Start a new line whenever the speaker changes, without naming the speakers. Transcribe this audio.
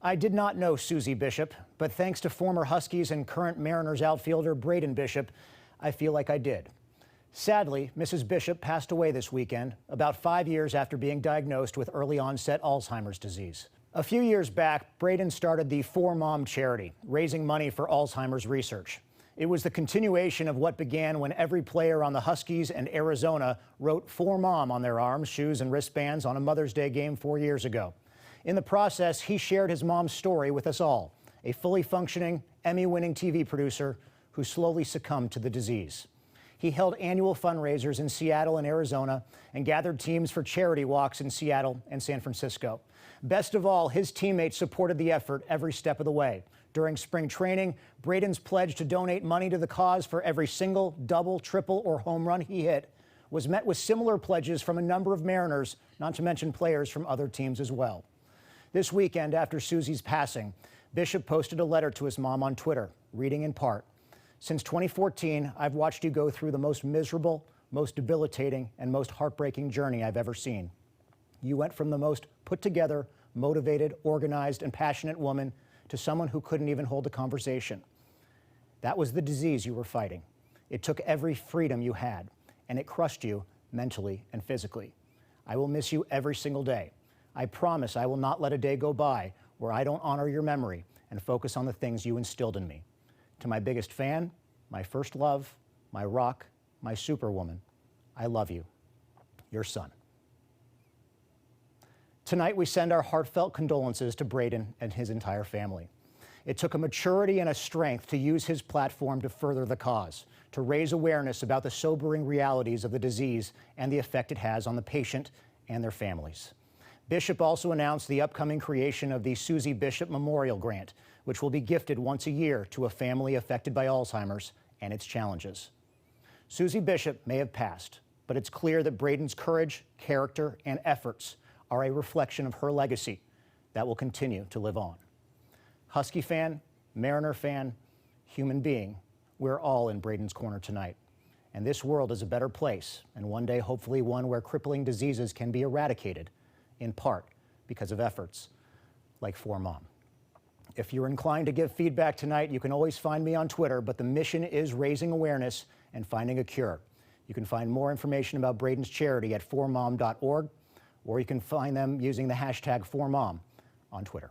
I did not know Susie Bishop, but thanks to former Huskies and current Mariners outfielder Braden Bishop, I feel like I did. Sadly, Mrs. Bishop passed away this weekend, about 5 years after being diagnosed with early onset Alzheimer's disease. A few years back, Braden started the For Mom charity, raising money for Alzheimer's research. It was the continuation of what began when every player on the Huskies and Arizona wrote For Mom on their arms, shoes, and wristbands on a Mother's Day game 4 years ago. In the process, he shared his mom's story with us all, a fully functioning, Emmy-winning TV producer who slowly succumbed to the disease. He held annual fundraisers in Seattle and Arizona and gathered teams for charity walks in Seattle and San Francisco. Best of all, his teammates supported the effort every step of the way. During spring training, Braden's pledge to donate money to the cause for every single, double, triple, or home run he hit was met with similar pledges from a number of Mariners, not to mention players from other teams as well. This weekend, after Susie's passing, Bishop posted a letter to his mom on Twitter, reading in part, "Since 2014, I've watched you go through the most miserable, most debilitating, and most heartbreaking journey I've ever seen. You went from the most put together, motivated, organized, and passionate woman to someone who couldn't even hold a conversation. That was the disease you were fighting. It took every freedom you had, and it crushed you mentally and physically. I will miss you every single day. I promise I will not let a day go by where I don't honor your memory and focus on the things you instilled in me. To my biggest fan, my first love, my rock, my superwoman, I love you. Your son." Tonight, we send our heartfelt condolences to Braden and his entire family. It took a maturity and a strength to use his platform to further the cause, to raise awareness about the sobering realities of the disease and the effect it has on the patient and their families. Bishop also announced the upcoming creation of the Susie Bishop Memorial Grant, which will be gifted once a year to a family affected by Alzheimer's and its challenges. Susie Bishop may have passed, but it's clear that Braden's courage, character, and efforts are a reflection of her legacy that will continue to live on. Husky fan, Mariner fan, human being, we're all in Braden's corner tonight. And this world is a better place, and one day hopefully one where crippling diseases can be eradicated, in part because of efforts like For Mom. If you're inclined to give feedback tonight, you can always find me on Twitter, but the mission is raising awareness and finding a cure. You can find more information about Braden's charity at formom.org, or you can find them using the hashtag #4Mom on Twitter.